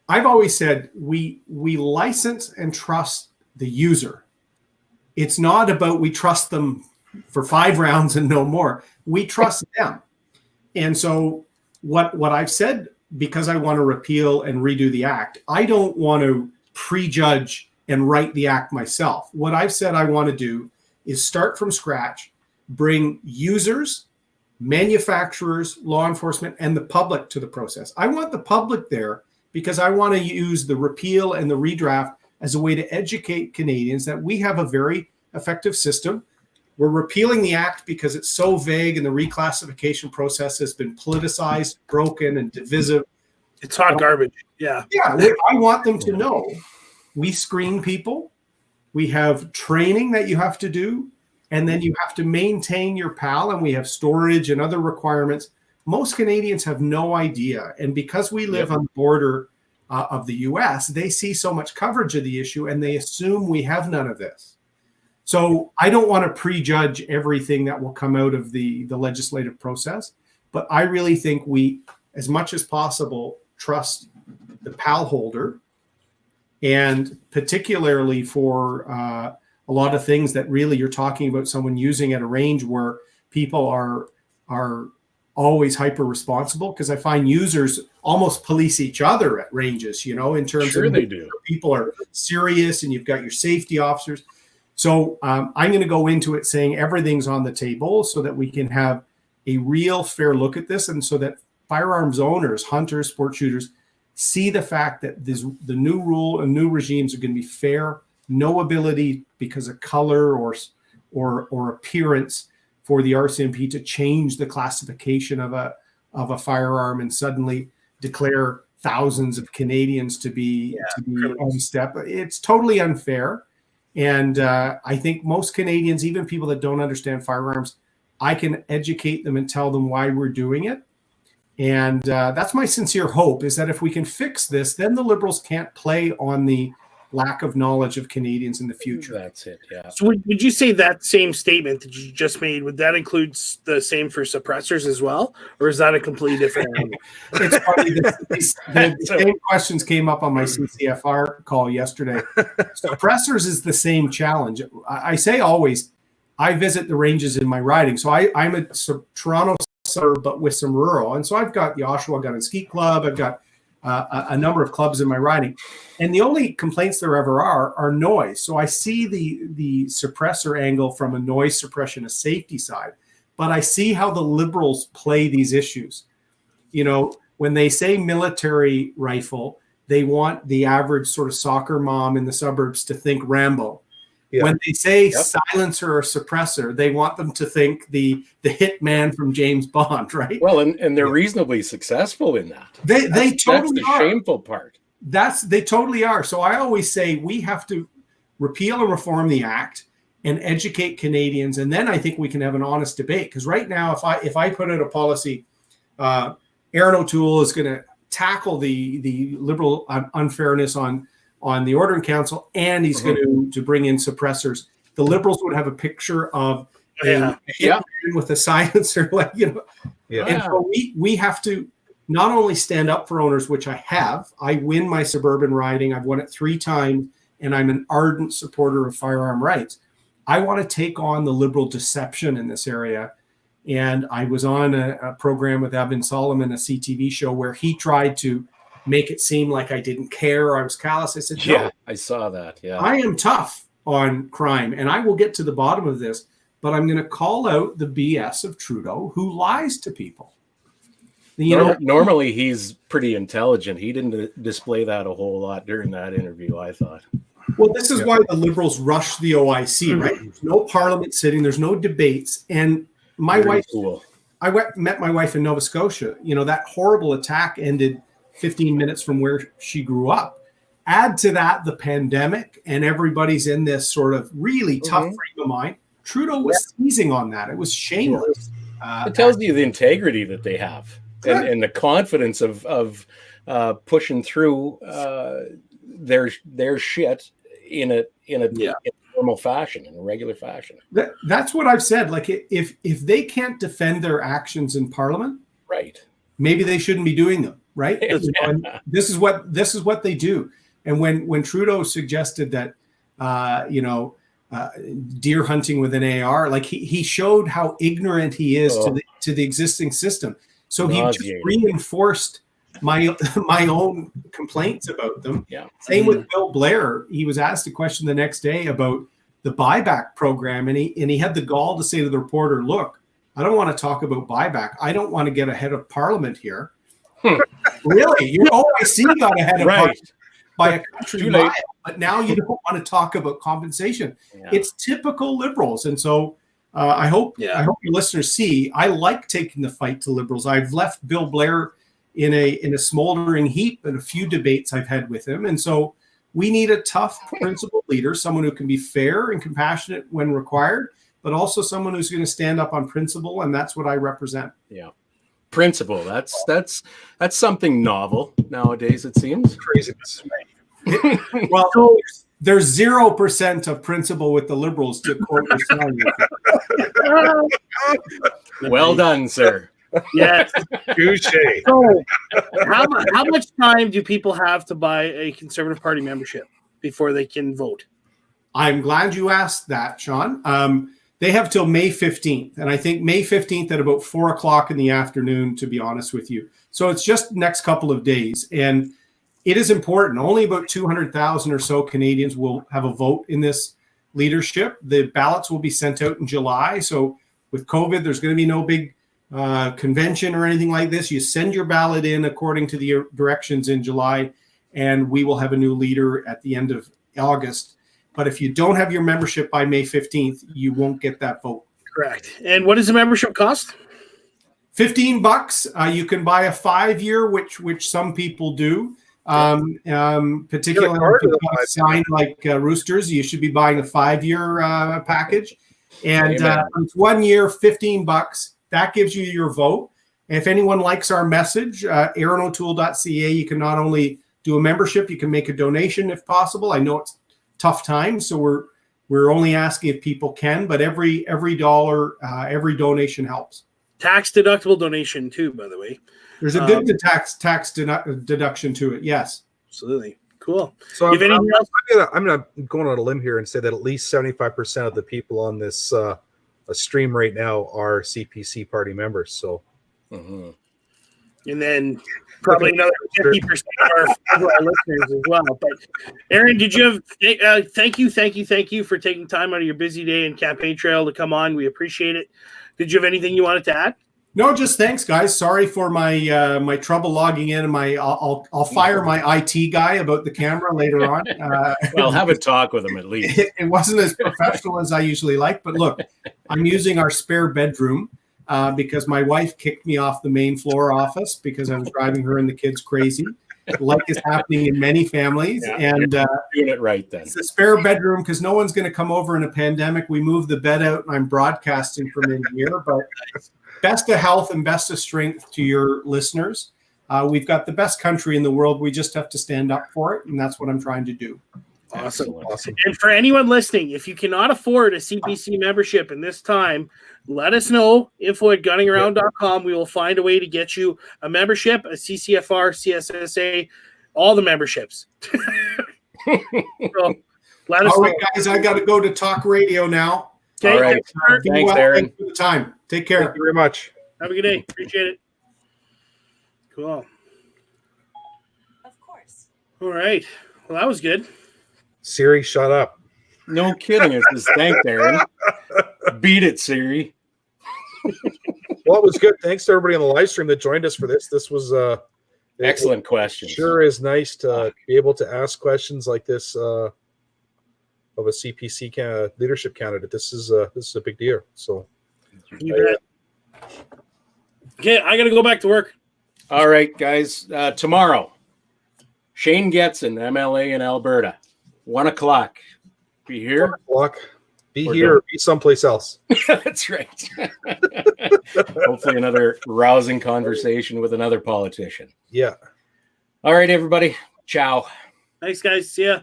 I've always said we license and trust the user. It's not about we trust them for 5 rounds and no more. We trust them. And so what I've said, because I want to repeal and redo the act, I don't want to prejudge and write the act myself. What I've said I want to do is start from scratch, bring users, manufacturers, law enforcement, and the public to the process. I want the public there because I want to use the repeal and the redraft as a way to educate Canadians that we have a very effective system. We're repealing the act because it's so vague and the reclassification process has been politicized, broken, and divisive. It's hot garbage. Yeah. Yeah, I want them to know we screen people, we have training that you have to do, and then you have to maintain your PAL, and we have storage and other requirements. Most Canadians have no idea. And because we live on the border of the US, they see so much coverage of the issue and they assume we have none of this. So I don't want to prejudge everything that will come out of the legislative process, but I really think we, as much as possible, trust the PAL holder, and particularly for a lot of things that really you're talking about someone using at a range where people are always hyper responsible, because I find users almost police each other at ranges, in terms of they do. People are serious and you've got your safety officers. So I'm going to go into it saying everything's on the table so that we can have a real fair look at this, and so that firearms owners, hunters, sport shooters see the fact that the new rule and new regimes are going to be fair, no ability because of color or appearance for the RCMP to change the classification of a firearm and suddenly declare thousands of Canadians to be on step. It's totally unfair. And I think most Canadians, even people that don't understand firearms, I can educate them and tell them why we're doing it. And that's my sincere hope, is that if we can fix this, then the Liberals can't play on the lack of knowledge of Canadians in the future. That's it, yeah. So would you say that same statement that you just made, would that include the same for suppressors as well? Or is that a completely different animal? It's funny, the same questions came up on my CCFR call yesterday. Suppressors is the same challenge. I say always, I visit the ranges in my riding. So I'm a Toronto suburb, but with some rural. And so I've got the Oshawa Gun and Ski Club. I've got a number of clubs in my riding. And the only complaints there ever are noise. So I see the suppressor angle from a noise suppression, a safety side, but I see how the Liberals play these issues. When they say military rifle, they want the average sort of soccer mom in the suburbs to think Rambo. Yeah. When they say silencer or suppressor, they want them to think the hitman from James Bond, right? Well, and they're reasonably successful in that. They totally that's the shameful part. They totally are. So I always say we have to repeal and reform the act and educate Canadians, and then I think we can have an honest debate. Because right now, if I put out a policy, Erin O'Toole is going to tackle the Liberal unfairness on the Ordering Council, and he's going to bring in suppressors. The Liberals would have a picture of a hitman with a silencer, And so we have to not only stand up for owners, which I have. I win my suburban riding. I've won it 3 times, and I'm an ardent supporter of firearm rights. I want to take on the Liberal deception in this area. And I was on a program with Evan Solomon, a CTV show, where he tried to make it seem like I didn't care or I was callous. I said, no, I saw that. Yeah, I am tough on crime, and I will get to the bottom of this, but I'm going to call out the BS of Trudeau, who lies to people. Normally he's pretty intelligent. He didn't display that a whole lot during that interview, I thought. Well, this is why the Liberals rush the OIC, right? There's no parliament sitting. There's no debates. And my met my wife in Nova Scotia. You know, that horrible attack ended 15 minutes from where she grew up. Add to that the pandemic, and everybody's in this sort of really tough frame of mind. Trudeau was seizing on that. It was shameless. It tells you the integrity that they have and the confidence of pushing through their shit in a normal fashion, in a regular fashion. That's what I've said. Like, if they can't defend their actions in Parliament, right, maybe they shouldn't be doing them. Right. This is what they do. And when Trudeau suggested that, deer hunting with an AR, like he showed how ignorant he is to the existing system. So he just reinforced my own complaints about them. Yeah. Same with Bill Blair. He was asked a question the next day about the buyback program, and he had the gall to say to the reporter, "Look, I don't want to talk about buyback. I don't want to get ahead of Parliament here." Really? Your OIC got ahead of Parliament by a country mile, but now you don't want to talk about compensation. Yeah. It's typical Liberals, and so I hope your listeners see I like taking the fight to Liberals. I've left Bill Blair in a smoldering heap in a few debates I've had with him, and so we need a tough, principled leader, someone who can be fair and compassionate when required, but also someone who's going to stand up on principle, and that's what I represent. Yeah. Principle. That's something novel nowadays, it seems. Craziness. Well, there's 0% of principle with the Liberals, to quote your. Well done, sir. Yes. Touche. So, how much time do people have to buy a Conservative Party membership before they can vote? I'm glad you asked that, Sean. They have till May 15th, and I think May 15th at about 4 o'clock in the afternoon, to be honest with you. So it's just next couple of days, and it is important. Only about 200,000 or so Canadians will have a vote in this leadership. The ballots will be sent out in July. So with COVID, there's going to be no big convention or anything like this. You send your ballot in according to the directions in July, and we will have a new leader at the end of August. But if you don't have your membership by May 15th, you won't get that vote. Correct. And what does the membership cost? $15. You can buy a 5-year, which some people do. Particularly if you sign like Roosters, you should be buying a 5-year package. And it's 1 year, $15. That gives you your vote. And if anyone likes our message, ErinO'Toole.ca, you can not only do a membership, you can make a donation if possible. I know it's tough times, so we're only asking if people can, but every dollar, every donation helps. Tax deductible donation too, by the way. There's a good tax deduction to it. Yes, absolutely. Cool. So I'm gonna go on a limb here and say that at least 75% of the people on this stream right now are CPC party members. So, and then probably another 50% of our listeners as well. But Erin, did you have? Thank you for taking time out of your busy day and campaign trail to come on. We appreciate it. Did you have anything you wanted to add? No, just thanks, guys. Sorry for my my trouble logging in. I'll fire my IT guy about the camera later on. Well, have a talk with him at least. It wasn't as professional as I usually like, but look, I'm using our spare bedroom because my wife kicked me off the main floor office because I was driving her and the kids crazy. Like is happening in many families, and doing it right then. It's a spare bedroom because no one's going to come over in a pandemic. We moved the bed out, and I'm broadcasting from in here. But best of health and best of strength to your listeners. We've got the best country in the world. We just have to stand up for it, and that's what I'm trying to do. Awesome. And for anyone listening, if you cannot afford a CPC membership in this time, let us know. info@gunningaround.com. We will find a way to get you a membership, a CCFR, CSSA, all the memberships. So, let us know. Guys, I got to go to talk radio now. Okay. All right. Thanks, Erin. Thanks for the time. Take care. Thank you very much. Have a good day. Appreciate it. Cool. Of course. All right. Well, that was good. Siri, shut up. No kidding. It's just thanks, Erin. Beat it, Siri. Well, it was good. Thanks to everybody on the live stream that joined us for this. This was excellent questions. Sure is nice to be able to ask questions like this of a CPC leadership candidate. This is a big deal. So, you bet. Okay, I got to go back to work. All right, guys. Tomorrow, Shane Getson, MLA in Alberta, 1 o'clock. Be here. Be Or here don't. or be someplace else. That's right. Hopefully another rousing conversation with another politician. Yeah. All right, everybody. Ciao. Thanks, guys. See ya.